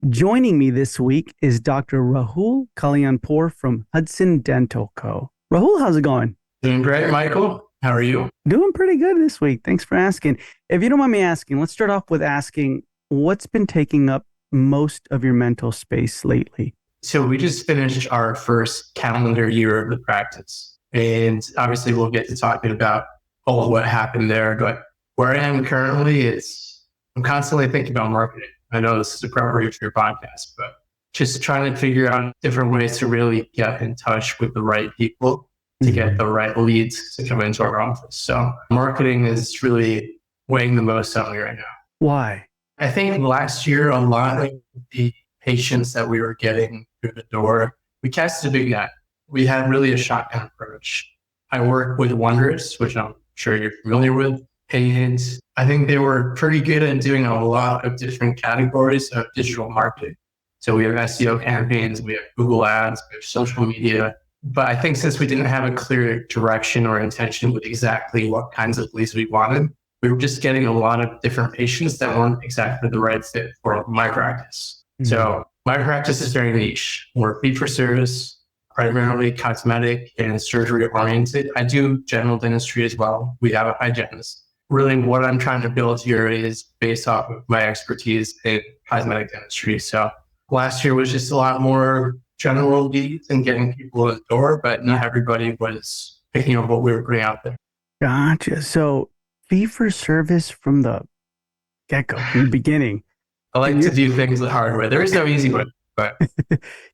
Joining me this week is Dr. Rahul Kallianpur from Hudson Dental Co. Rahul, how's it going? Doing great, Michael. How are you? Doing pretty good this week. Thanks for asking. If you don't mind me asking, let's start off with asking what's been taking up most of your mental space lately? So we just finished our first calendar year of the practice. And obviously we'll get to talking about all of what happened there. But where I am currently is I'm constantly thinking about marketing. I know this is a preparation for your podcast, but just trying to figure out different ways to really get in touch with the right people to get the right leads to come into our office. So marketing is really weighing the most on me right now. Why? I think last year, a lot of the patients that we were getting through the door, we cast a big net. We had really a shotgun approach. I work with Wondrous, which I'm sure you're familiar with. And I think they were pretty good at doing a lot of different categories of digital marketing. So we have SEO campaigns, we have Google ads, we have social media. But I think since we didn't have a clear direction or intention with exactly what kinds of leads we wanted, we were just getting a lot of different patients that weren't exactly the right fit for my practice. So my practice is very niche. We're fee for service, primarily cosmetic and surgery oriented. I do general dentistry as well. We have a hygienist. Really what I'm trying to build here is based off of my expertise in cosmetic dentistry. So last year was just a lot more general leads and getting people in the door, but not everybody was picking up what we were putting out there. Gotcha. So fee for service from the get-go, from the beginning. I like to do things the hard way. There is no easy way, but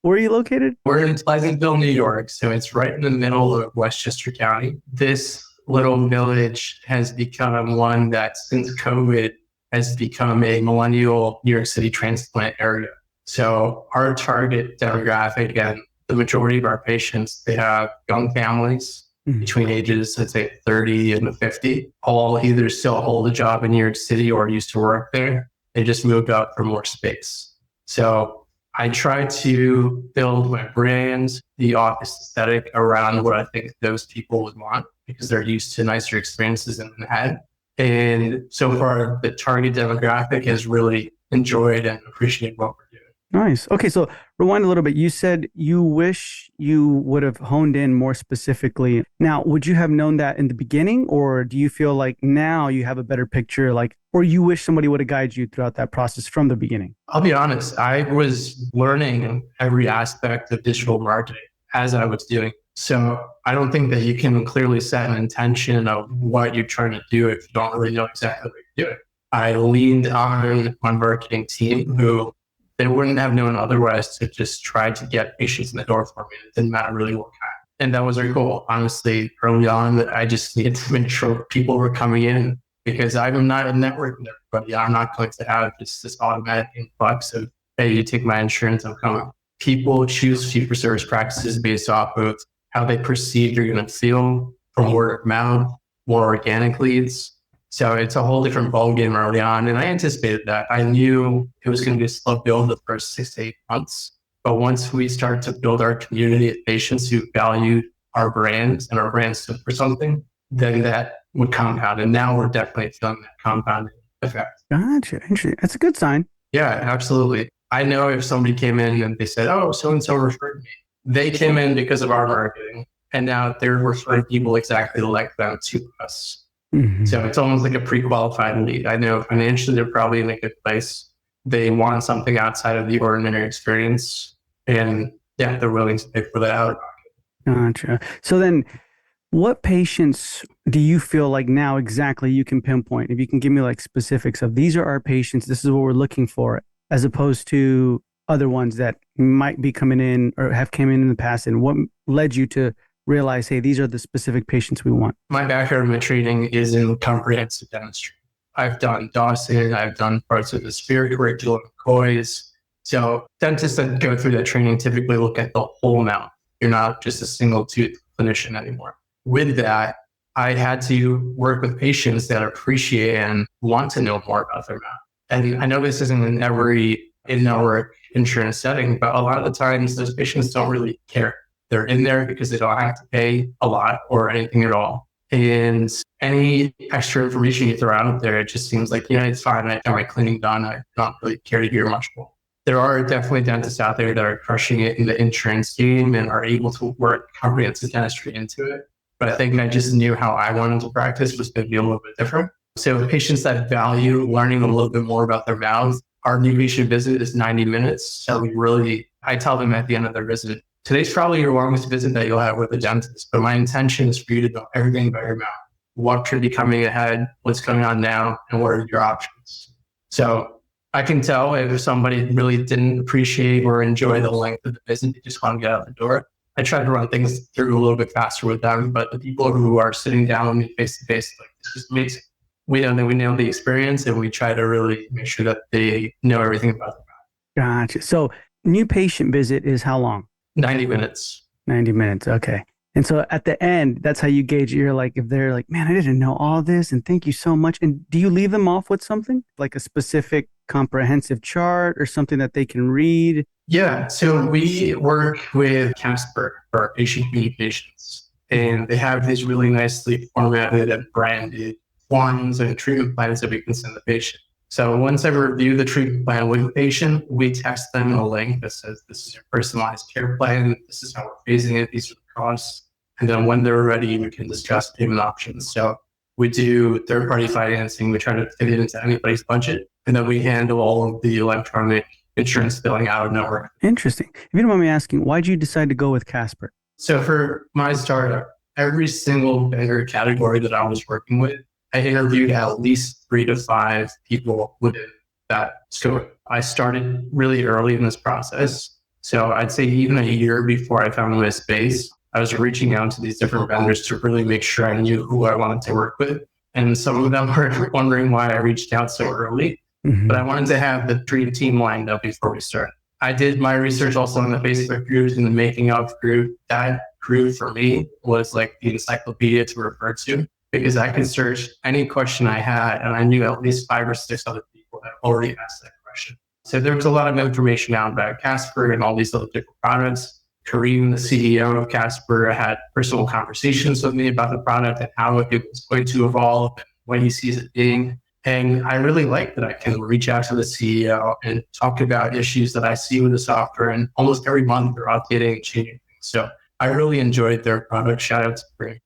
Where are you located? we're in Pleasantville, New York. So it's right in the middle of Westchester County. This little village has become one that since COVID has become a millennial New York City transplant area. So our target demographic and the majority of our patients, they have young families between ages, let's say 30 and 50, all either still hold a job in New York City or used to work there. They just moved out for more space. So I try to build my brand, the office aesthetic around what I think those people would want because they're used to nicer experiences in the head. And so far, the target demographic has really enjoyed and appreciated what we're doing. Nice. Okay, so rewind a little bit. You said you wish you would have honed in more specifically. Now, would you have known that in the beginning, or do you feel like now you have a better picture, or you wish somebody would have guided you throughout that process from the beginning? I'll be honest, I was learning every aspect of digital marketing as I was doing. So I don't think that you can clearly set an intention of what you're trying to do if you don't really know exactly what you're doing. I leaned on my marketing team who they wouldn't have known otherwise to just try to get patients in the door for me. It didn't matter really what kind. And that was very cool. Honestly, early on, I just needed to make sure people were coming in because I'm not a network with everybody. I'm not going to have just this automatic influx of, hey, you take my insurance, I'm coming. People choose fee-for-service practices based off of how they perceive you're going to feel from word of mouth, more organic leads. So it's a whole different ballgame early on. And I anticipated that. I knew it was going to be a slow build the first 6 to 8 months. But once we start to build our community of patients who valued our brands and our brands stood for something, then that would compound. And now we're definitely feeling that compounding effect. Gotcha. Interesting. That's a good sign. Yeah, absolutely. I know if somebody came in and they said, oh, so-and-so referred me. They came in because of our marketing. And now they're referring people exactly like them to us. So it's almost like a pre-qualified lead. I know financially they're probably in a good place. They want something outside of the ordinary experience. And yeah, they're willing to pay for that out of pocket. Gotcha. So then what patients do you feel like now exactly you can pinpoint? If you can give me like specifics of these are our patients, this is what we're looking for, as opposed to other ones that might be coming in or have came in the past, and what led you to realize, hey, these are the specific patients we want? My background in training is in comprehensive dentistry. I've done Dawson, I've done parts of the Spirit curriculum, COIS. So dentists that go through that training typically look at the whole mouth. You're not just a single tooth clinician anymore. With that, I had to work with patients that appreciate and want to know more about their mouth. And I know this isn't in every in-network insurance setting, but a lot of the times those patients don't really care. They're in there because they don't have to pay a lot or anything at all. And any extra information you throw out there, it just seems like, it's fine. I got my cleaning done. I don't really care to hear much more. There are definitely dentists out there that are crushing it in the insurance game and are able to work comprehensive dentistry into it. But I think I just knew how I wanted to practice was going to be a little bit different. So patients that value learning a little bit more about their mouths, our new patient visit is 90 minutes. So I tell them at the end of their visit, today's probably your longest visit that you'll have with a dentist, but my intention is for you to know everything about your mouth, what could be coming ahead, what's going on now, and what are your options. So I can tell if somebody really didn't appreciate or enjoy the length of the visit, they just want to get out the door. I try to run things through a little bit faster with them, but the people who are sitting down with me face to face, like, it's just amazing. We know the experience, and we try to really make sure that they know everything about the mouth. Gotcha. So new patient visit is how long? 90 minutes. 90 minutes. Okay. And so at the end, that's how you gauge. You're like, if they're like, man, I didn't know all this, and thank you so much. And do you leave them off with something like a specific comprehensive chart or something that they can read? Yeah. So we work with Casper for our patient communications, and they have these really nicely formatted and branded forms and treatment plans that we can send the patient. So once I review the treatment plan with the patient, we text them a link that says, this is your personalized care plan. This is how we're phasing it. These are the costs. And then when they're ready, we can discuss payment options. So we do third-party financing. We try to fit it into anybody's budget. And then we handle all of the electronic insurance billing out of network. Interesting. If you don't mind me asking, why did you decide to go with Casper? So for my startup, every single vendor category that I was working with, I interviewed at least 3 to 5 people within that scope. I started really early in this process. So I'd say even a year before I found my space, I was reaching out to these different vendors to really make sure I knew who I wanted to work with. And some of them were wondering why I reached out so early. Mm-hmm. But I wanted to have the dream team lined up before we started. I did my research also in the Facebook groups and the making of group. That group for me was like the encyclopedia to refer to, because I could search any question I had and I knew at least 5 or 6 other people had already asked that question. So there was a lot of information out about Casper and all these other different products. Kareem, the CEO of Casper, had personal conversations with me about the product and how it was going to evolve and when he sees it being. And I really like that I can reach out to the CEO and talk about issues that I see with the software. And almost every month they're updating and changing things. So I really enjoyed their product. Shout out to Kareem.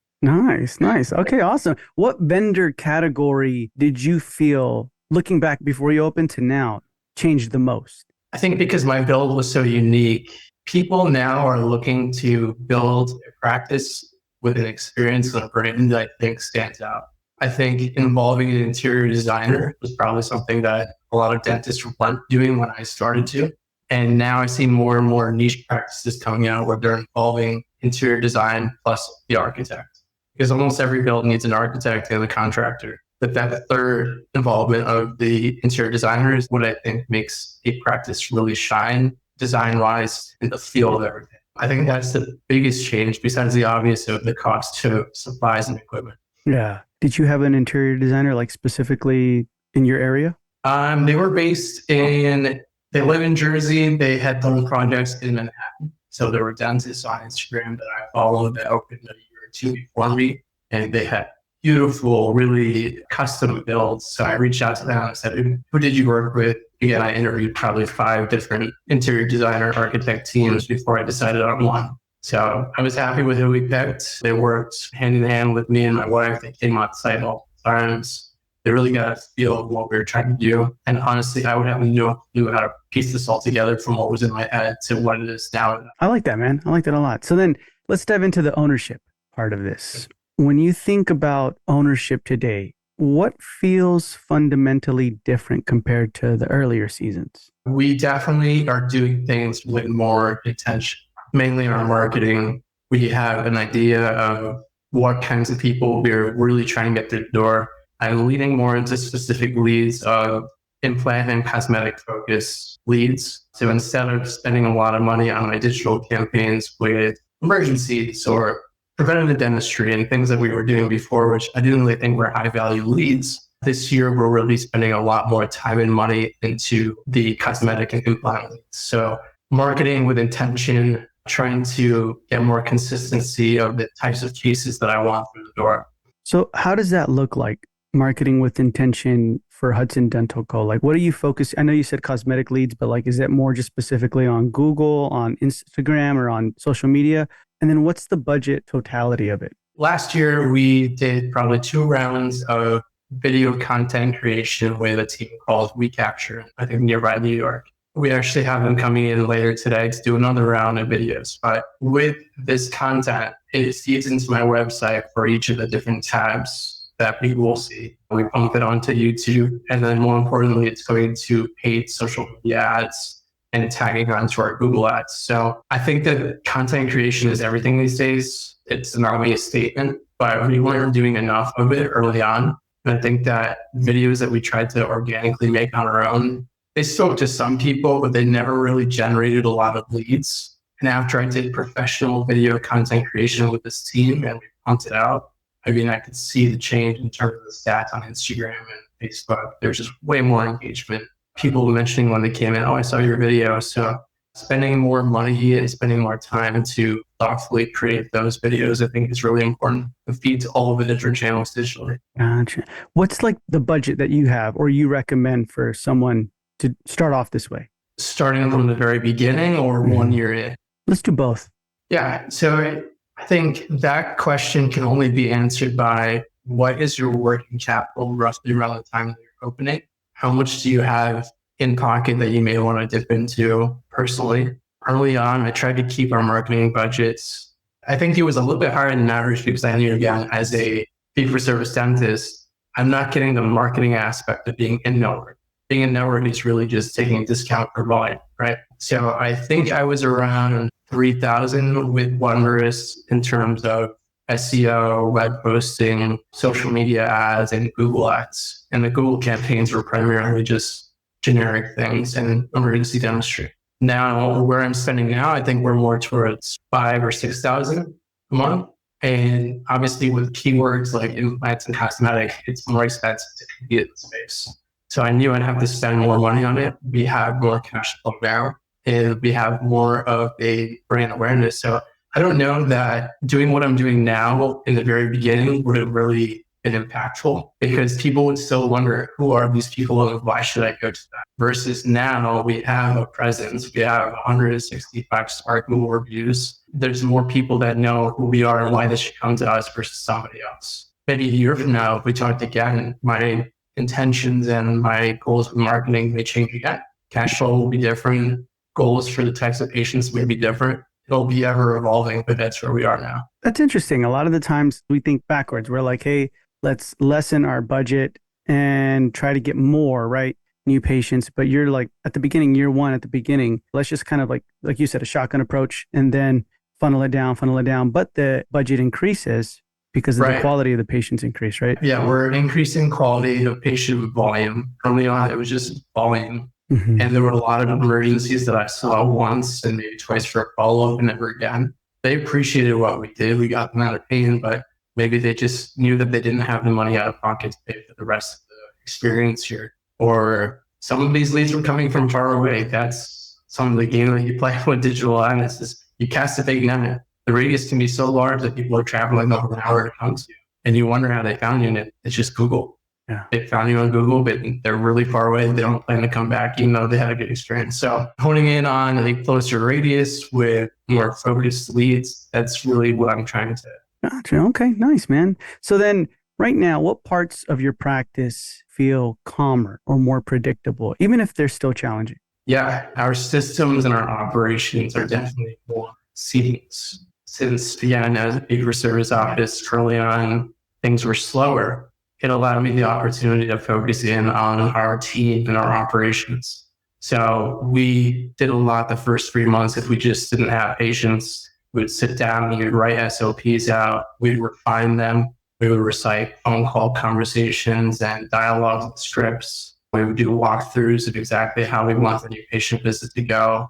Nice. Okay, awesome. What vendor category did you feel, looking back before you opened to now, changed the most? I think because my build was so unique, people now are looking to build a practice with an experience and a brand that I think stands out. I think involving an interior designer was probably something that a lot of dentists weren't doing when I started to. And now I see more and more niche practices coming out where they're involving interior design plus the architect. Because almost every build needs an architect and a contractor. But that third involvement of the interior designer is what I think makes a practice really shine design-wise in the feel of everything. I think that's the biggest change besides the obvious of the cost to supplies and equipment. Yeah. Did you have an interior designer like specifically in your area? They were they live in Jersey. They had done projects in Manhattan. So there were dentists on Instagram that I followed that opened a year or 2 before me. And they had beautiful, really custom builds. So I reached out to them and said, who did you work with? Again, I interviewed probably 5 different interior designer architect teams before I decided on one. So I was happy with who we picked. They worked hand in hand with me and my wife. They came on site all the times. They really got a feel of what we were trying to do. And honestly, I would have no clue how to piece this all together from what was in my head to what it is now. I like that, man. I like that a lot. So then let's dive into the ownership part of this. When you think about ownership today, what feels fundamentally different compared to the earlier seasons? We definitely are doing things with more intention, mainly in our marketing. We have an idea of what kinds of people we're really trying to get through the door. I'm leaning more into specific leads of implant and cosmetic focus leads. So instead of spending a lot of money on my digital campaigns with emergencies or preventative dentistry and things that we were doing before, which I didn't really think were high value leads, this year we're really spending a lot more time and money into the cosmetic and implant leads. So marketing with intention, trying to get more consistency of the types of cases that I want through the door. So how does that look like? marketing with intention for Hudson Dental Co? Like, what do you focus? I know you said cosmetic leads, but like, is it more just specifically on Google, on Instagram, or on social media? And then what's the budget totality of it? Last year, we did probably 2 rounds of video content creation with a team called We Capture, I think nearby New York. We actually have them coming in later today to do another round of videos. But with this content, it feeds into my website for each of the different tabs that people will see. We pump it onto YouTube. And then more importantly, it's going to paid social media ads and tagging onto our Google ads. So I think that content creation is everything these days. It's not only a statement, but we weren't doing enough of it early on. And I think that videos that we tried to organically make on our own, they spoke to some people, but they never really generated a lot of leads. And after I did professional video content creation with this team and we pumped it out, I mean, I could see the change in terms of the stats on Instagram and Facebook. There's just way more engagement. People mentioning when they came in, oh, I saw your video. So spending more money and spending more time to thoughtfully create those videos, I think is really important. It feeds all of the different channels digitally. Gotcha. What's like the budget that you have or you recommend for someone to start off this way? Starting from the very beginning or 1 year in? Let's do both. Yeah. So I think that question can only be answered by what is your working capital roughly around the time that you're opening? How much do you have in pocket that you may want to dip into personally? Early on, I tried to keep our marketing budgets. I think it was a little bit higher than average because I knew, again, as a fee-for-service dentist, I'm not getting the marketing aspect of being in network. Being in network is really just taking a discount per volume, right? So I think I was around 3,000 with Wondrous in terms of SEO, web posting, social media ads, and Google ads. And the Google campaigns were primarily just generic things and emergency dentistry. Now, where I'm spending now, I think we're more towards 5,000 or 6,000 a month. And obviously with keywords like implants and cosmetic, it's more expensive to compete in the space. So I knew I'd have to spend more money on it. We have more cash flow now and we have more of a brand awareness. So I don't know that doing what I'm doing now in the very beginning would have really been impactful because people would still wonder, who are these people and why should I go to that? Versus now we have a presence. We have 165-star Google reviews. There's more people that know who we are and why they should come to us versus somebody else. Maybe a year from now, if we talked again, my intentions and my goals with marketing may change again. Cash flow will be different. Goals for the types of patients may be different. It'll be ever evolving, but that's where we are now. That's interesting. A lot of the times we think backwards. We're like, hey, let's lessen our budget and try to get more, right? New patients. But you're like at the beginning, year one, at the beginning, let's just kind of like you said, a shotgun approach and then funnel it down. But the budget increases because of the quality of the patients increase, right? Yeah, we're increasing quality of patient volume. Early on, it was just volume. Mm-hmm. And there were a lot of emergencies that I saw once and maybe twice for a follow-up and never again. They appreciated what we did. We got them out of pain, but maybe they just knew that they didn't have the money out of pocket to pay for the rest of the experience here. Or some of these leads were coming from far away. That's some of the game that you play with digital ads. You cast a big net. The radius can be so large that people are traveling over an hour to come to you. And you wonder how they found you, and it's just Google. Yeah. They found you on Google, but they're really far away. They don't plan to come back, even though they had a good experience. So honing in on a closer radius with more focused leads, that's really what I'm trying to. Gotcha. Okay, nice, man. So then right now, what parts of your practice feel calmer or more predictable, even if they're still challenging? Yeah, our systems and our operations are definitely more seamless. Since, again, as a fee-for-service office early on, things were slower. It allowed me the opportunity to focus in on our team and our operations. So we did a lot the first 3 months. If we just didn't have patients, we would sit down, we would write SOPs out, we'd refine them, we would recite phone call conversations and dialogue scripts. We would do walkthroughs of exactly how we want the new patient visit to go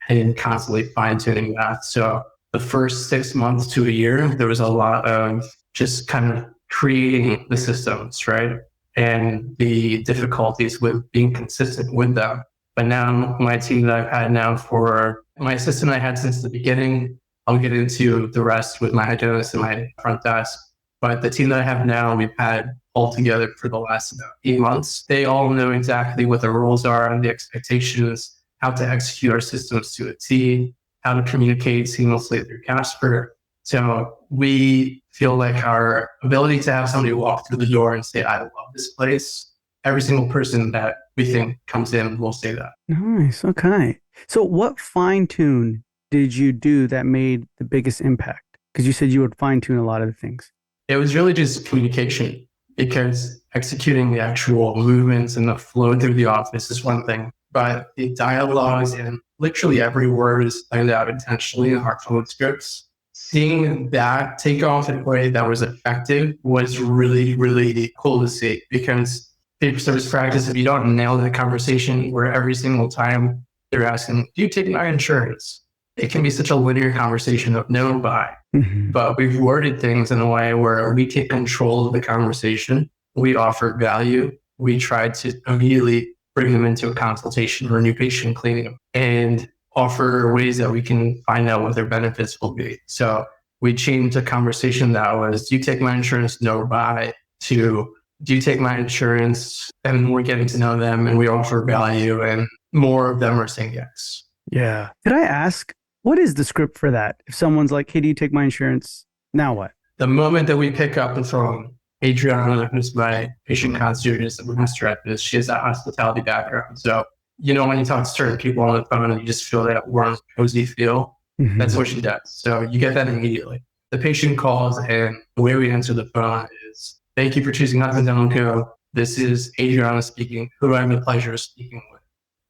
and constantly fine-tuning that. So the first 6 months to a year, there was a lot of just kind of creating the systems, right? And the difficulties with being consistent with them. But now my team that I've had now for my assistant I had since the beginning, I'll get into the rest with my hygienist and my front desk. But the team that I have now, we've had all together for the last about 8 months. They all know exactly what the roles are and the expectations, how to execute our systems to a T, how to communicate seamlessly through Casper. So we feel like our ability to have somebody walk through the door and say, I love this place, every single person that we think comes in will say that. Nice. Okay. So what fine tune did you do that made the biggest impact? Because you said you would fine tune a lot of the things. It was really just communication, because executing the actual movements and the flow through the office is one thing, but the dialogues and literally every word is planned out intentionally in our phone scripts. Seeing that take off in a way that was effective was really, really cool to see, because paper service practice, if you don't nail the conversation where every single time they're asking, do you take my insurance? It can be such a linear conversation of no buy. But we've worded things in a way where we take control of the conversation. We offer value. We try to immediately bring them into a consultation or a new patient cleaning and offer ways that we can find out what their benefits will be. So we changed the conversation that was, do you take my insurance? No buy, to do you take my insurance? And we're getting to know them and we offer value, and more of them are saying yes. Yeah. Could I ask, what is the script for that? If someone's like, hey, do you take my insurance? Now what? The moment that we pick up the phone, Adriana, who's my patient concierge, is the master at this. She has that hospitality background. So, when you talk to certain people on the phone and you just feel that warm, cozy feel, that's what she does. So you get that immediately. The patient calls and the way we answer the phone is, thank you for choosing Hudson Dental Co. This is Adriana speaking, who I have the pleasure of speaking with.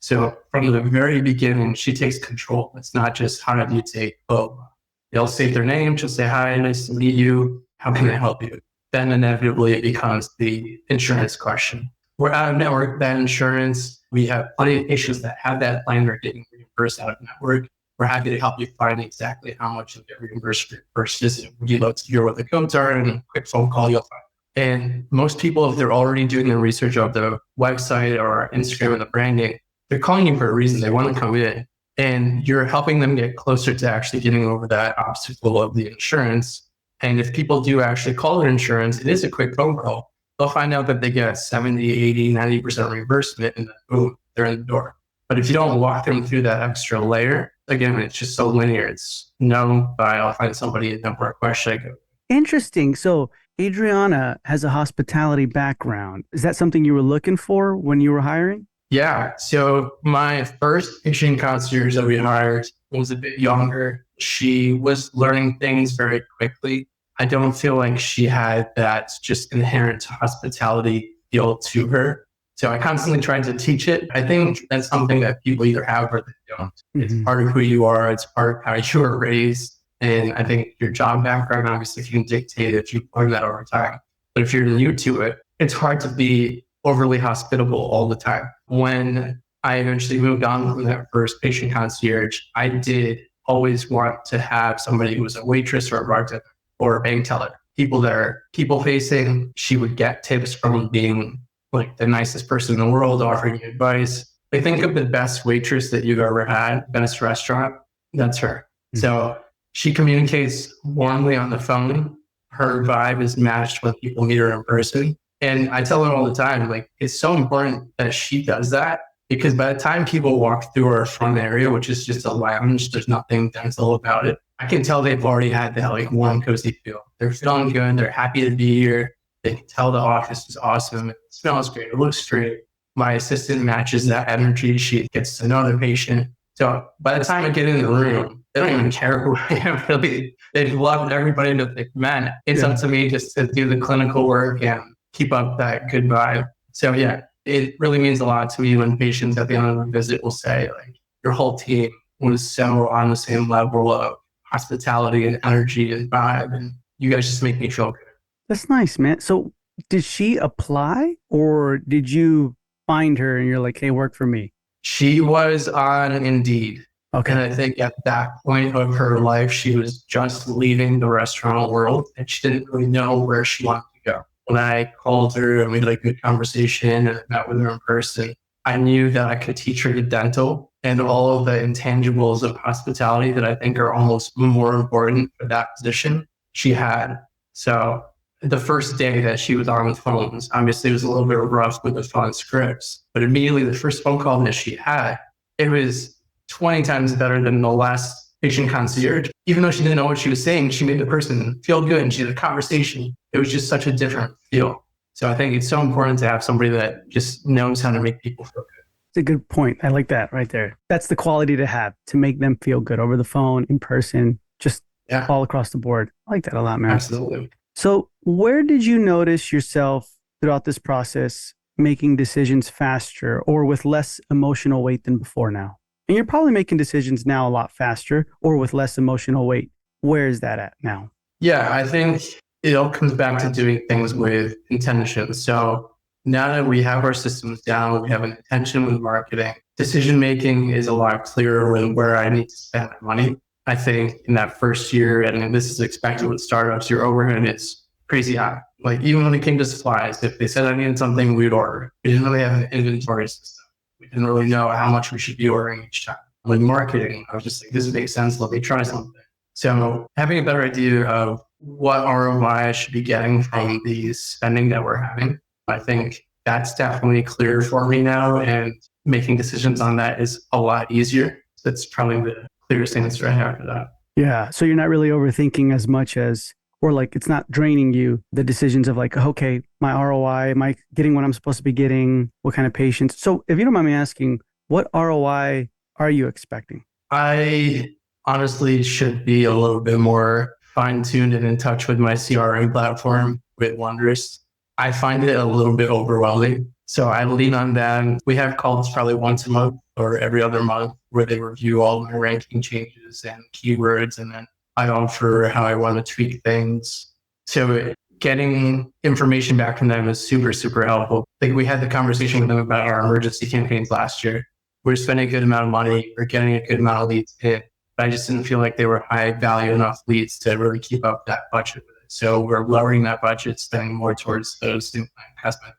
So from the very beginning, she takes control. It's not just, how do you take, they'll say their name. She'll say, hi, nice to meet you. How can I help you? Then inevitably it becomes the insurance question. We're out of network, that insurance. We have plenty of patients that have that plan. They're getting reimbursed out of network. We're happy to help you find exactly how much you get reimbursed for your first visit. We'd love to hear what the codes are, and a quick phone call you'll find. And most people, if they're already doing the research of the website or Instagram and the branding, they're calling you for a reason. They want to come in, and you're helping them get closer to actually getting over that obstacle of the insurance. And if people do actually call their insurance, it is a quick phone call. They'll find out that they get 70, 80, 90% reimbursement, and then boom, they're in the door. But if you don't walk them through that extra layer, again, it's just so linear. It's no, but I'll find somebody in network. Where should I go? Interesting. So Adriana has a hospitality background. Is that something you were looking for when you were hiring? Yeah. So my first patient concierge that we hired was a bit younger. She was learning things very quickly. I don't feel like she had that just inherent hospitality feel to her. So I constantly tried to teach it. I think that's something that people either have or they don't. It's part of who you are. It's part of how you were raised. And I think your job background obviously can dictate if you learn that over time. But if you're new to it, it's hard to be overly hospitable all the time. When I eventually moved on from that first patient concierge, I did always want to have somebody who was a waitress or a bartender or a bank teller. People that are people facing. She would get tips from being like the nicest person in the world, offering you advice. I think of the best waitress that you've ever had, best restaurant, that's her. So she communicates warmly on the phone. Her vibe is matched when people meet her in person. And I tell her all the time, like, it's so important that she does that, because by the time people walk through our front area, which is just a lounge, there's nothing dental about it, I can tell they've already had that like warm, cozy feel. They're feeling good. They're happy to be here. They can tell the office is awesome. It smells great. It looks great. My assistant matches that energy. She gets to know the patient. So by the time I get in the room, they don't even care who I am. Really, they've loved everybody to think, man, it's up to me just to do the clinical work and keep up that good vibe. So yeah, it really means a lot to me when patients at the end of the visit will say, like, your whole team was so on the same level of hospitality and energy and vibe, and you guys just make me feel good. That's nice, man. So did she apply, or did you find her and you're like, hey, work for me? She was on Indeed. Okay. And I think at that point of her life, she was just leaving the restaurant world and she didn't really know where she wanted to go. When I called her and we had a good conversation and I met with her in person, I knew that I could teach her the dental and all of the intangibles of hospitality that I think are almost more important for that position she had. So the first day that she was on the phones, obviously it was a little bit rough with the phone scripts, but immediately the first phone call that she had, it was 20 times better than the last patient concierge. Even though she didn't know what she was saying, she made the person feel good and she had a conversation. It was just such a different feel. So I think it's so important to have somebody that just knows how to make people feel good. It's a good point. I like that right there. That's the quality to have, to make them feel good over the phone, in person, just all across the board. I like that a lot, man. Absolutely. So where did you notice yourself throughout this process making decisions faster or with less emotional weight than before now? And you're probably making decisions now a lot faster or with less emotional weight. Where is that at now? Yeah, I think it all comes back to doing things with intention. So now that we have our systems down, we have an intention with marketing, decision making is a lot clearer with where I need to spend my money. I think in that first year, and this is expected with startups, your overhead is crazy high. Like even when it came to supplies, if they said I needed something, we'd order. We didn't really have an inventory system. We didn't really know how much we should be ordering each time. With marketing, I was just like, this makes sense. Let me try something. So having a better idea of what ROI I should be getting from the spending that we're having, I think that's definitely clear for me now. And making decisions on that is a lot easier. That's probably the clearest answer I have for that. Yeah. So you're not really overthinking as much as, or like it's not draining you, the decisions of like, okay, my ROI, am I getting what I'm supposed to be getting? What kind of patients? So if you don't mind me asking, what ROI are you expecting? I honestly should be a little bit more fine-tuned and in touch with my CRM platform with Wondrous. I find it a little bit overwhelming. So I lean on them. We have calls probably once a month or every other month where they review all my ranking changes and keywords. And then I offer how I want to tweak things. So getting information back from them is super, super helpful. Like we had the conversation with them about our emergency campaigns last year. We're spending a good amount of money. We're getting a good amount of leads in. But I just didn't feel like they were high value enough leads to really keep up that budget with it. So we're lowering that budget, spending more towards those new cosmetics.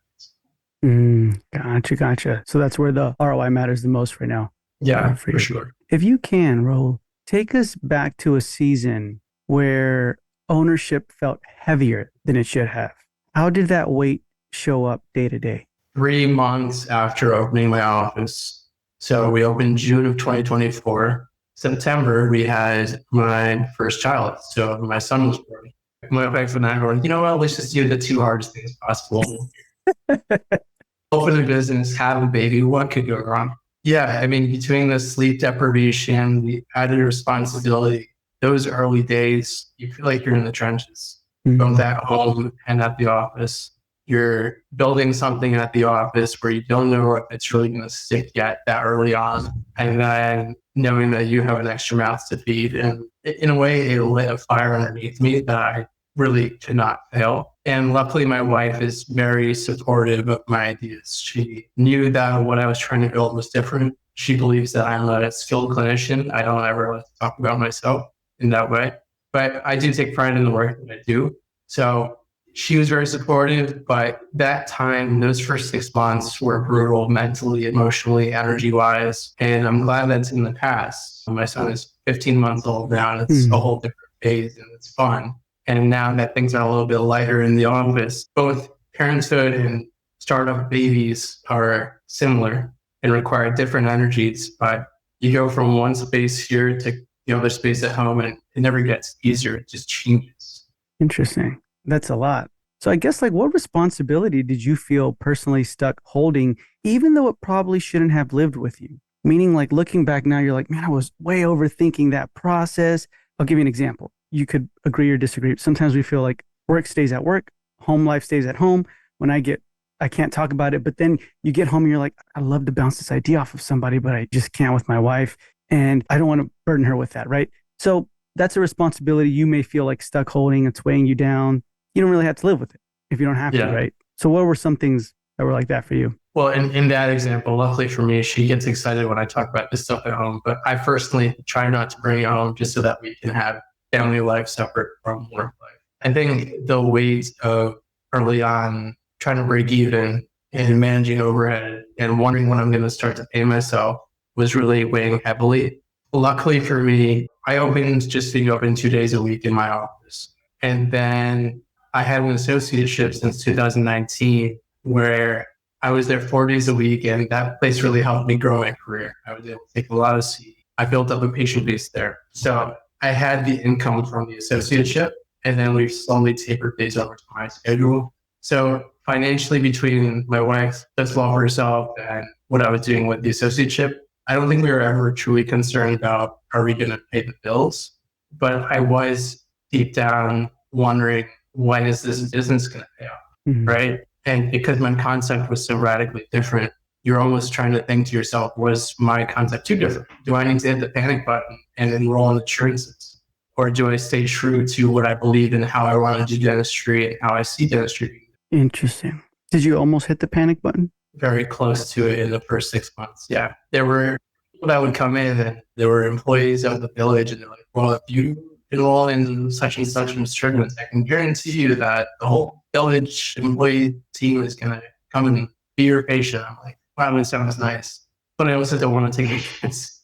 Gotcha. So that's where the ROI matters the most right now. Yeah, for sure. If you can, Rahul, take us back to a season where ownership felt heavier than it should have. How did that weight show up day to day? 3 months after opening my office. So we opened June of 2024. September, we had my first child. So my son was born. My wife and I were like, you know what, let's just do the two hardest things possible. Open a business, have a baby. What could go wrong? Yeah, I mean, between the sleep deprivation, the added responsibility, those early days, you feel like you're in the trenches, both at home and at the office. You're building something at the office where you don't know if it's really going to stick yet that early on. And then knowing that you have an extra mouth to feed. And in a way, it lit a fire underneath me that I really could not fail. And luckily, my wife is very supportive of my ideas. She knew that what I was trying to build was different. She believes that I'm a skilled clinician. I don't ever like to talk about myself in that way, but I do take pride in the work that I do. So she was very supportive, but that time, those first 6 months were brutal mentally, emotionally, energy-wise. And I'm glad that's in the past. My son is 15 months old now, and it's a whole different phase, and it's fun. And now that things are a little bit lighter in the office, both parenthood and startup babies are similar and require different energies. But you go from one space here to the other space at home, and it never gets easier. It just changes. Interesting. That's a lot. So I guess like what responsibility did you feel personally stuck holding, even though it probably shouldn't have lived with you? Meaning like looking back now, you're like, man, I was way overthinking that process. I'll give you an example. You could agree or disagree. Sometimes we feel like work stays at work, home life stays at home. When I can't talk about it, but then you get home and you're like, I'd love to bounce this idea off of somebody, but I just can't with my wife. And I don't want to burden her with that, right? So that's a responsibility you may feel like stuck holding. It's weighing you down. You don't really have to live with it if you don't have to, right? So what were some things that were like that for you? Well, in that example, luckily for me, she gets excited when I talk about this stuff at home, but I personally try not to bring it home just so that we can have family life separate from work life. I think the weight of early on trying to break even and managing overhead and wondering when I'm going to start to pay myself was really weighing heavily. Luckily for me, I opened just being open 2 days a week in my office. And then I had an associateship since 2019 where I was there 4 days a week, and that place really helped me grow my career. I was able to take a lot of seat. I built up a patient base there. So I had the income from the associateship, and then we slowly tapered days over to my schedule. So financially, between my wife does well for herself and what I was doing with the associateship, I don't think we were ever truly concerned about, are we going to pay the bills? But I was deep down wondering, when is this business going to pay off? Mhm. Right. And because my concept was so radically different, you're almost trying to think to yourself, was my concept too different? Do I need to hit the panic button and enroll in insurances? Or do I stay true to what I believe in, how I want to do dentistry and how I see dentistry? Interesting. Did you almost hit the panic button? Very close to it in the first 6 months. Yeah. There were people that would come in, and there were employees of the village, and they're like, well, if you enroll in such and such insurance, I can guarantee you that the whole village employee team is going to come and be your patient. I'm like, wow, that sounds nice. But I also don't want to take a chance.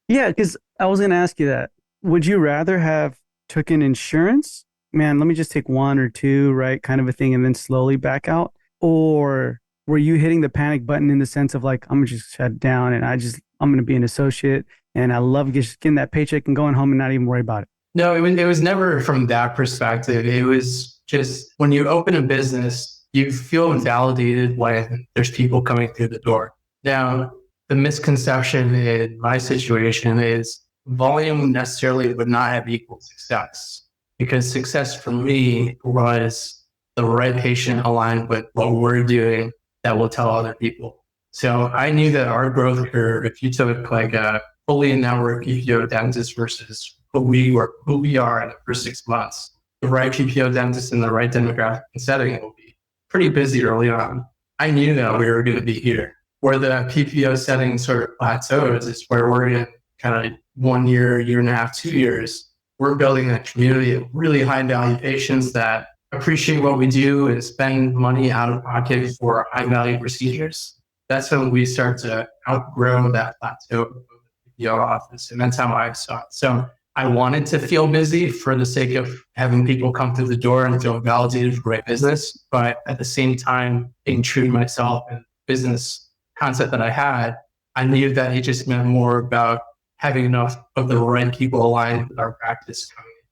Yeah, because I was going to ask you that. Would you rather have taken insurance? Man, let me just take one or two, right? Kind of a thing, and then slowly back out. Or were you hitting the panic button in the sense of like, I'm going to just shut down and I'm going to be an associate and I love just getting that paycheck and going home and not even worry about it? No, it was never from that perspective. It was just when you open a business, you feel validated when there's people coming through the door. Now, the misconception in my situation is volume necessarily would not have equaled success, because success for me was the right patient aligned with what we're doing that will tell other people. So I knew that our growth curve, if you took like a fully in-network PPO dentist versus who we are in the first 6 months, the right PPO dentist in the right demographic and setting will be pretty busy early on. I knew that we were going to be here. Where the PPO setting sort of plateaus is where we're in kind of 1 year, year and a half, 2 years. We're building a community of really high value patients that appreciate what we do and spend money out of pocket for high value procedures. That's when we start to outgrow that plateau of the PPO office. And that's how I saw it. So I wanted to feel busy for the sake of having people come through the door and feel validated for my business. But at the same time, being true to myself and business concept that I had, I knew that it just meant more about having enough of the right people aligned with our practice coming in.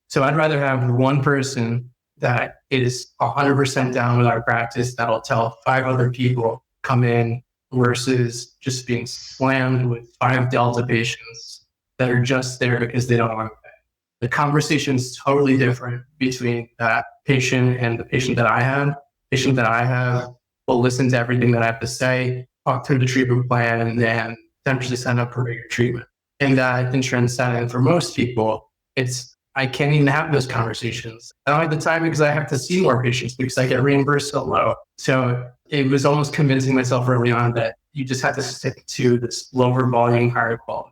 So I'd rather have one person that is 100% down with our practice that'll tell 5 other people come in versus just being slammed with 5 Delta patients that are just there because they don't want to pay. The conversation is totally different between that patient and the patient that I have. Patient that I have will listen to everything that I have to say, talk through the treatment plan, and then potentially sign up for regular treatment. In that insurance setting, for most people, I can't even have those conversations. I don't have the time because I have to see more patients because I get reimbursed so low. So it was almost convincing myself early on that you just have to stick to this lower volume, higher quality.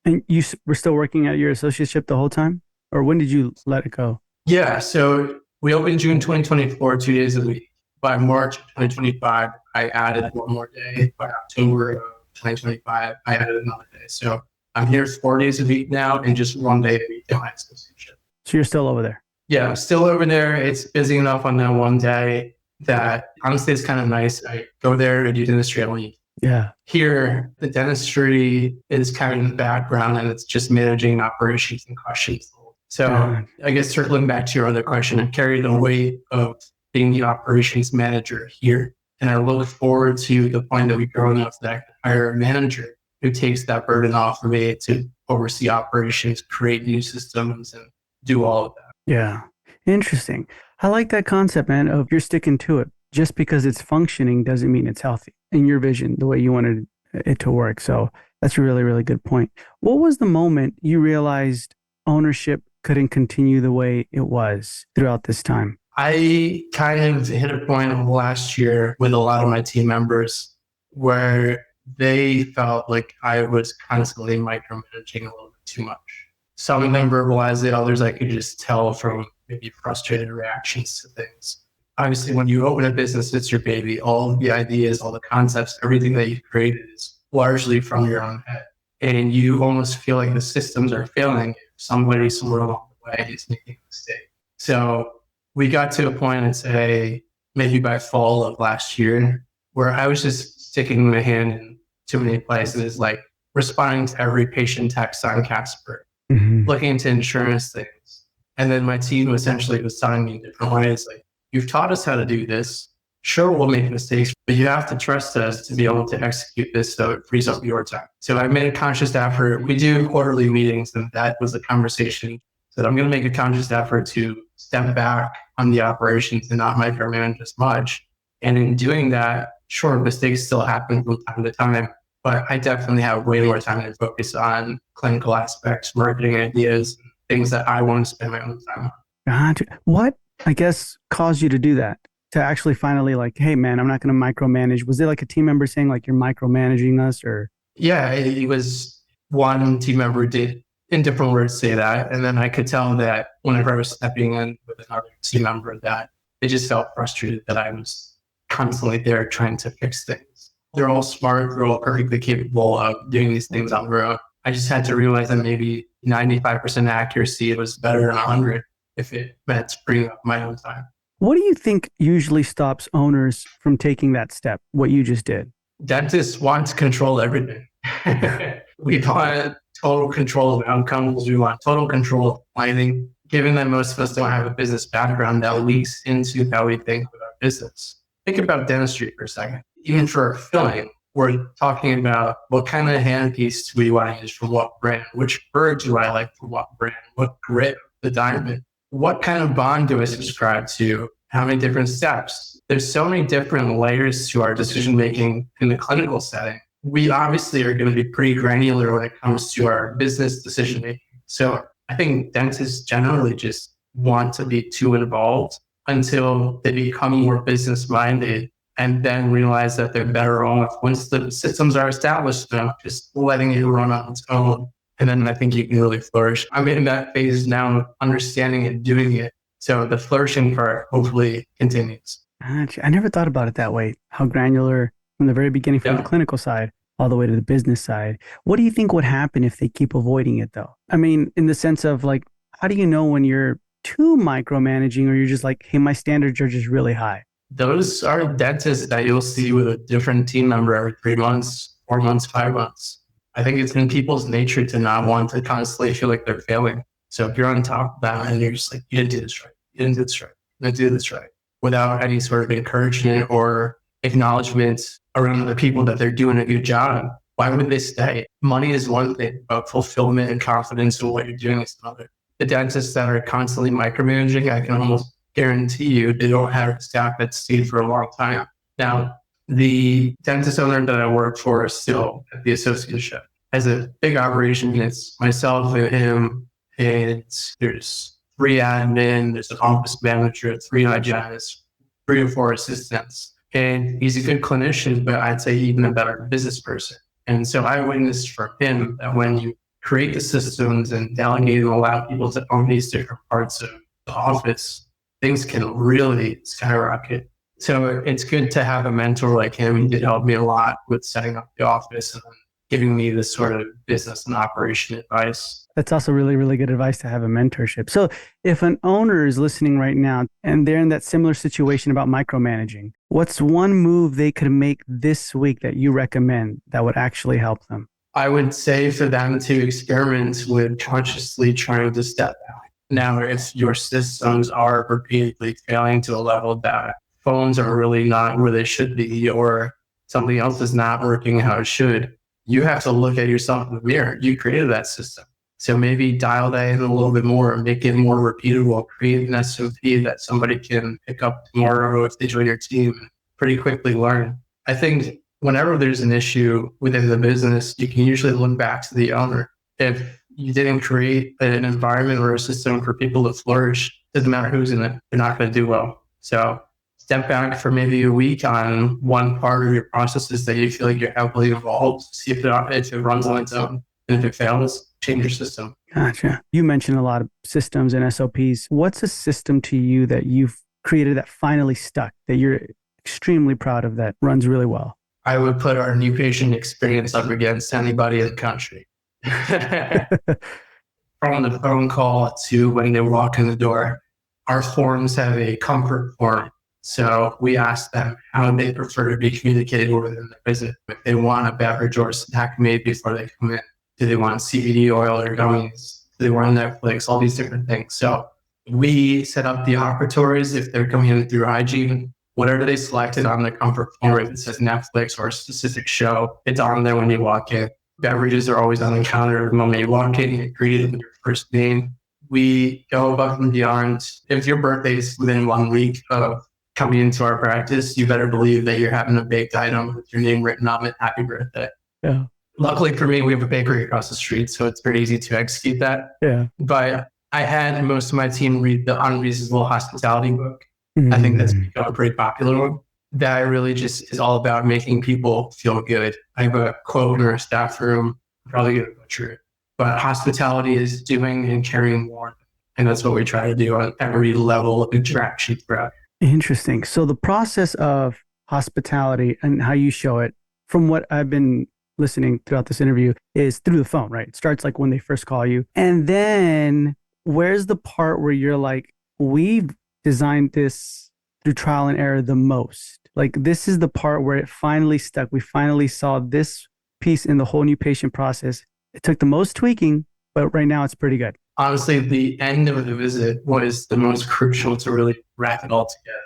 And you were still working at your associateship the whole time? Or when did you let it go? Yeah. So we opened June 2024, 2 days a week. By March 2025, I added one more day. By October of 2025, I added another day. So I'm here 4 days a week now and just 1 day a week in my association. So you're still over there? Yeah, I'm still over there. It's busy enough on that 1 day that honestly, it's kind of nice. I go there and do dentistry at least. Yeah. Here, the dentistry is kind of in the background and it's just managing operations and questions. So I guess circling back to your other question, I carry the weight of being the operations manager here. And I look forward to the point that we grow enough that I can hire a manager who takes that burden off of me to oversee operations, create new systems, and do all of that. Yeah. Interesting. I like that concept, man, of you're sticking to it. Just because it's functioning doesn't mean it's healthy in your vision, the way you wanted it to work. So that's a really, really good point. What was the moment you realized ownership couldn't continue the way it was throughout this time? I kind of hit a point last year with a lot of my team members where they felt like I was constantly micromanaging a little bit too much. Some of them verbalized it, others I could just tell from maybe frustrated reactions to things. Obviously, when you open a business, it's your baby. All the ideas, all the concepts, everything that you've created is largely from your own head. And you almost feel like the systems are failing if somebody somewhere along the way is making a mistake. So we got to a point, I'd say maybe by fall of last year, where I was just sticking my hand in too many places, like responding to every patient text on Casper, looking into insurance things. And then my team essentially was telling me in different ways, like, you've taught us how to do this. Sure, we'll make mistakes, but you have to trust us to be able to execute this so it frees up your time. So I made a conscious effort. We do quarterly meetings, and that was the conversation. So I'm going to make a conscious effort to step back on the operations and not micromanage as much. And in doing that, sure, mistakes still happen from time to time, but I definitely have way more time to focus on clinical aspects, marketing ideas, things that I want to spend my own time on. Gotcha. What, I guess, caused you to do that? To actually finally like, hey man, I'm not going to micromanage. Was it like a team member saying like, you're micromanaging us, or? Yeah, it was one team member did in different words say that. And then I could tell that whenever I was stepping in with another team member that they just felt frustrated that I was constantly there trying to fix things. They're all smart, they're all perfectly capable of doing these things on their own. I just had to realize that maybe 95% accuracy was better than 100 if it meant freeing up my own time. What do you think usually stops owners from taking that step, what you just did? Dentists want to control everything. We want total control of outcomes. We want total control of planning. Given that most of us don't have a business background, that leaks into how we think with our business. Think about dentistry for a second. Even for filming, we're talking about what kind of handpiece do we want to use from what brand? Which bird do I like from what brand? What grit, the diamond? What kind of bond do I subscribe to? How many different steps? There's so many different layers to our decision-making in the clinical setting. We obviously are going to be pretty granular when it comes to our business decision-making. So I think dentists generally just want to be too involved until they become more business-minded and then realize that they're better off once the systems are established enough, just letting it run on its own. And then I think you can really flourish. I'm in that phase now, understanding and doing it. So the flourishing part hopefully continues. Gotcha. I never thought about it that way. How granular from the very beginning, from the clinical side all the way to the business side. What do you think would happen if they keep avoiding it though? I mean, in the sense of like, how do you know when you're too micromanaging or you're just like, hey, my standards are just really high? Those are dentists that you'll see with a different team member every 3 months, 4 months, 5 months. I think it's in people's nature to not want to constantly feel like they're failing. So if you're on top of that and you're just like, you didn't do this right, you didn't do this right, you didn't do this right, without any sort of encouragement or acknowledgement around the people that they're doing a good job, why would they stay? Money is one thing, but fulfillment and confidence in what you're doing is another. The dentists that are constantly micromanaging, I can almost guarantee you they don't have staff that stayed for a long time. Now, the dentist owner that I work for is still at the associateship. As a big operation, it's myself and him, and there's 3 admin, there's an office manager, 3 hygienists, 3 or 4 assistants. And he's a good clinician, but I'd say even a better business person. And so I witnessed from him that when you create the systems and delegate and allow people to own these different parts of the office, things can really skyrocket. So it's good to have a mentor like him. He did help me a lot with setting up the office and giving me this sort of business and operation advice. That's also really, really good advice to have a mentorship. So if an owner is listening right now and they're in that similar situation about micromanaging, what's one move they could make this week that you recommend that would actually help them? I would say for them to experiment with consciously trying to step back. Now, if your systems are repeatedly failing to a level that phones are really not where they should be, or something else is not working how it should, you have to look at yourself in the mirror. You created that system. So maybe dial that in a little bit more, make it more repeatable, create an SOP that somebody can pick up tomorrow if they join your team and pretty quickly learn. I think whenever there's an issue within the business, you can usually look back to the owner. If you didn't create an environment or a system for people to flourish, doesn't matter who's in it, they're not going to do well. So step back for maybe a week on one part of your processes that you feel like you're heavily involved, see if it runs on its own. And if it fails, change your system. Gotcha. You mentioned a lot of systems and SOPs. What's a system to you that you've created that finally stuck, that you're extremely proud of, that runs really well? I would put our new patient experience up against anybody in the country. From the phone call to when they walk in the door, our forms have a comfort form. So we ask them how they prefer to be communicated within the visit. If they want a beverage or a snack made before they come in, do they want CBD oil or gummies? Do they want Netflix? All these different things. So we set up the operatories if they're coming in through hygiene. Whatever they selected on the comfort form, if it says Netflix or a specific show, it's on there when you walk in. Beverages are always on the counter the moment you walk in. You greet it with your first name. We go above and beyond. If your birthday is within 1 week of coming into our practice, you better believe that you're having a baked item with your name written on it. Happy birthday. Yeah. Luckily for me, we have a bakery across the street, so it's very easy to execute that. Yeah. But I had most of my team read the Unreasonable Hospitality book. I think that's become a pretty popular one. That really just is all about making people feel good. I have a quote in our staff room, I'm probably going to butcher it, but hospitality is doing and carrying more. And that's what we try to do on every level of interaction throughout. Interesting. So the process of hospitality and how you show it, from what I've been listening throughout this interview, is through the phone, right? It starts like when they first call you. And then where's the part where you're like, we've designed this through trial and error the most? Like, this is the part where it finally stuck. We finally saw this piece in the whole new patient process. It took the most tweaking, but right now it's pretty good. Honestly, the end of the visit was the most crucial to really wrap it all together.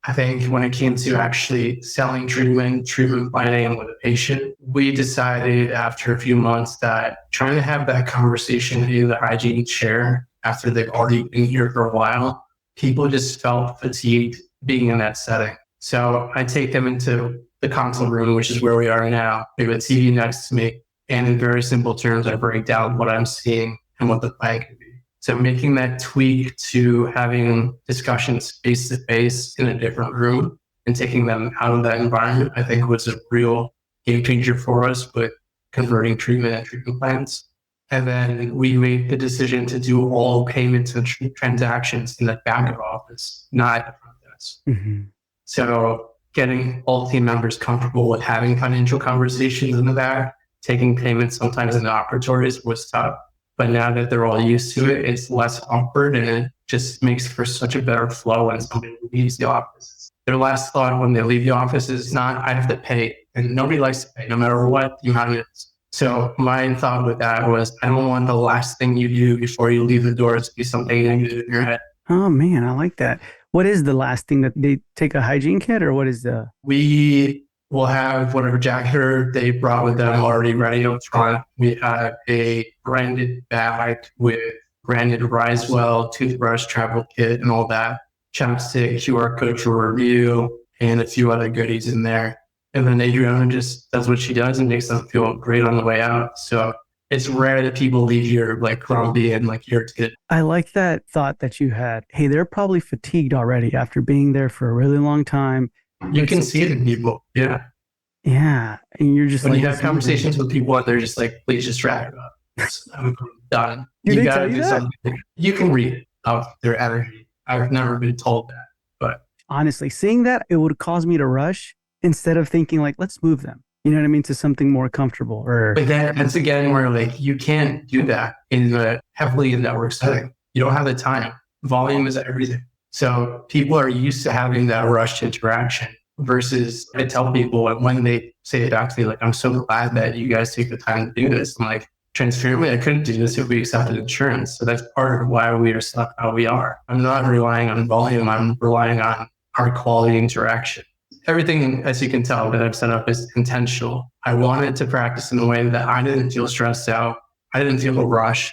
I think when it came to actually selling treatment planning with a patient, we decided after a few months that trying to have that conversation in the hygiene chair after they've already been here for a while, people just felt fatigued being in that setting. So I take them into the consult room, which is where we are now. We have a TV next to me. And in very simple terms, I break down what I'm seeing and what the plan could be. So making that tweak to having discussions face to face in a different room and taking them out of that environment, I think was a real game changer for us with converting treatment and treatment plans. And then we made the decision to do all payments and transactions in the back of office, not at the front desk. Mm-hmm. So getting all team members comfortable with having financial conversations in the back, taking payments sometimes in the operatories was tough. But now that they're all used to it, it's less awkward and it just makes for such a better flow when somebody leaves the office. Their last thought when they leave the office is not, I have to pay. And nobody likes to pay, no matter what the amount is. So my thought with that was, I don't want the last thing you do before you leave the door to be something negative in your head. Oh, man, I like that. What is the last thing that they take, a hygiene kit, or what is the? We will have whatever jacket they brought with them already ready up front. We have a branded bag with branded Risewell, toothbrush, travel kit, and all that. Chapstick, QR code for review, and a few other goodies in there. And then Adriana just does what she does and makes them feel great on the way out. So it's rare that people leave here like grumpy and like irritated. I like that thought that you had. Hey, they're probably fatigued already after being there for a really long time. You can see it in people. Yeah. Yeah. And you're just when like, you have conversations with people and they're just like, please just wrap it up. I'm done. You got to do something. You can read it off their energy. I've never been told that. But honestly, seeing that, it would cause me to rush instead of thinking like, let's move them. You know what I mean? To something more comfortable. But that's again where like you can't do that in the heavily network setting. You don't have the time. Volume is everything. So people are used to having that rushed interaction versus I tell people when they say it back to me, like, I'm so glad that you guys take the time to do this. I'm like, transparently, I couldn't do this if we accepted insurance. So that's part of why we are stuck how we are. I'm not relying on volume. I'm relying on our quality interaction. Everything, as you can tell, that I've set up is intentional. I wanted to practice in a way that I didn't feel stressed out. I didn't feel rushed.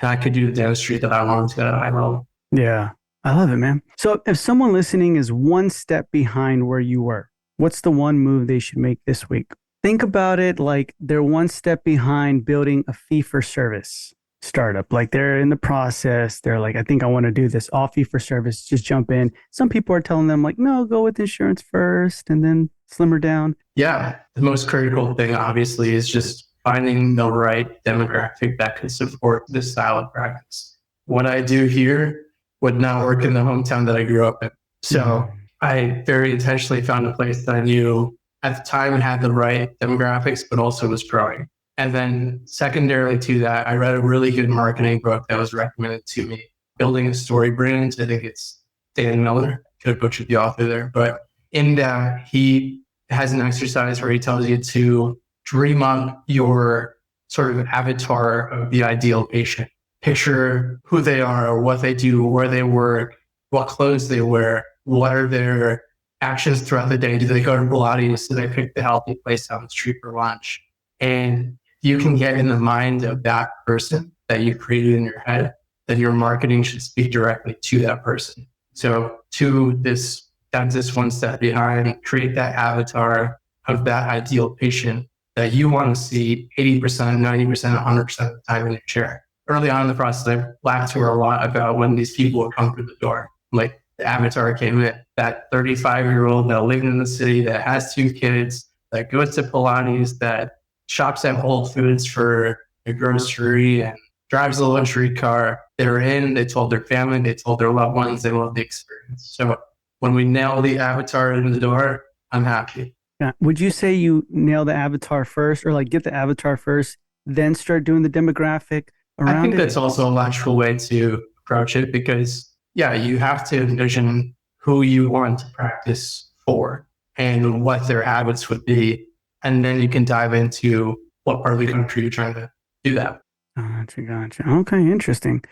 And I could do the dentistry that I wanted to at a high level. Yeah, I love it, man. So if someone listening is one step behind where you were, what's the one move they should make this week? Think about it like they're one step behind building a fee-for-service startup. Like they're in the process. They're like, I think I want to do this all fee-for-service. Just jump in. Some people are telling them like, no, go with insurance first and then slimmer down. Yeah. The most critical thing, obviously, is just finding the right demographic that could support this style of practice. What I do here would not work in the hometown that I grew up in. So I very intentionally found a place that I knew at the time had the right demographics, but also was growing. And then secondarily to that, I read a really good marketing book that was recommended to me, Building a Story Brand. I think it's Dan Miller, could have butchered the author there, but in that he has an exercise where he tells you to dream up your sort of avatar of the ideal patient. Picture who they are, what they do, where they work, what clothes they wear, what are their actions throughout the day. Do they go to Pilates? Do they pick the healthy place down the street for lunch? And you can get in the mind of that person that you created in your head, then your marketing should speak directly to that person. So that's this one step behind, create that avatar of that ideal patient that you want to see 80%, 90%, 100% of the time in your chair. Early on in the process, I laughed to her a lot about when these people would come through the door. Like the avatar came in, that 35-year-old that lived in the city, that has 2 kids, that goes to Pilates, that shops at Whole Foods for a grocery and drives a luxury car. They're in, they told their family, they told their loved ones, they love the experience. So when we nail the avatar in the door, I'm happy. Yeah. Would you say you nail the avatar first, or like get the avatar first, then start doing the demographic I around think it? that's also a logical way to approach it because, yeah, you have to envision who you want to practice for and what their habits would be. And then you can dive into what part of the country you're trying to do that. Gotcha. Okay, interesting.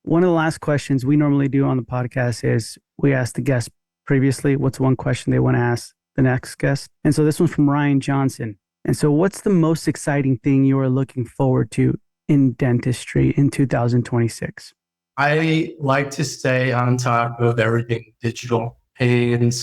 One of the last questions we normally do on the podcast is we ask the guest previously what's one question they want to ask the next guest. And so this one's from Ryan Johnson. And so what's the most exciting thing you are looking forward to in dentistry in 2026? I like to stay on top of everything digital. And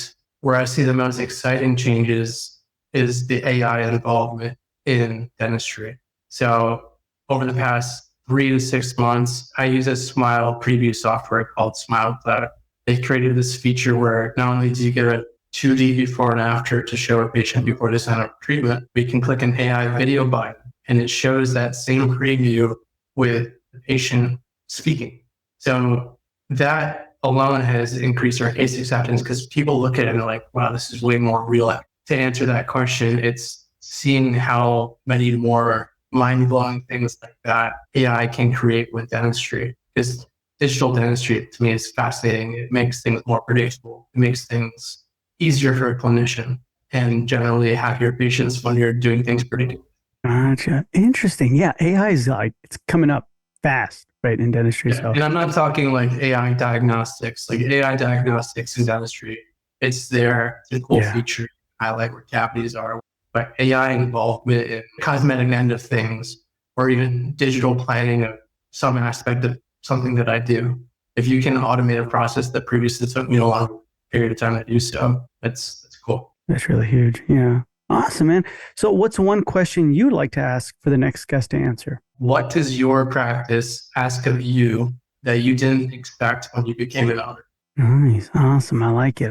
where I see the most exciting changes is the AI involvement in dentistry. So over the past 3 to 6 months, I use a smile preview software called Smile Cloud. They created this feature where not only do you get a 2D before and after to show a patient before they sign up for treatment, we can click an AI video button and it shows that same preview with the patient speaking. So that alone has increased our case acceptance because people look at it and they're like, wow, this is way more real. To answer that question, it's seeing how many more mind-blowing things like that AI can create with dentistry. Because digital dentistry to me is fascinating. It makes things more predictable. It makes things easier for a clinician and generally happier patients when you're doing things predictably. Gotcha. Interesting. Yeah, AI is like it's coming up fast, right, in dentistry. Yeah. So And I'm not talking like AI diagnostics, like AI diagnostics in dentistry. It's there. It's a cool feature. Highlight where cavities are. But AI involvement in cosmetic end of things, or even digital planning of some aspect of something that I do. If you can automate a process that previously took me a long period of time to do so, that's cool. That's really huge. Yeah. Awesome, man. So what's one question you'd like to ask for the next guest to answer? What does your practice ask of you that you didn't expect when you became an owner? Nice. Awesome. I like it.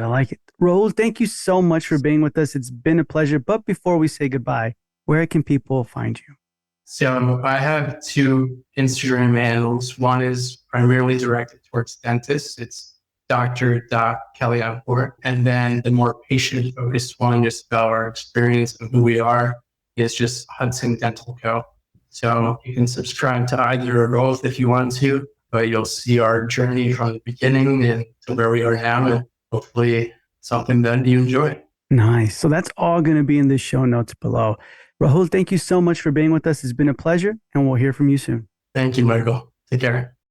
Rahul, thank you so much for being with us. It's been a pleasure. But before we say goodbye, where can people find you? So I have 2 Instagram handles. One is primarily directed towards dentists. It's Dr.Kallianpur. And then the more patient-focused one, just about our experience and who we are, is just Hudson Dental Co. So you can subscribe to either or both if you want to, but you'll see our journey from the beginning and to where we are now, and hopefully something that you enjoy. Nice. So that's all going to be in the show notes below. Rahul, thank you so much for being with us. It's been a pleasure, and we'll hear from you soon. Thank you, Michael. Take care.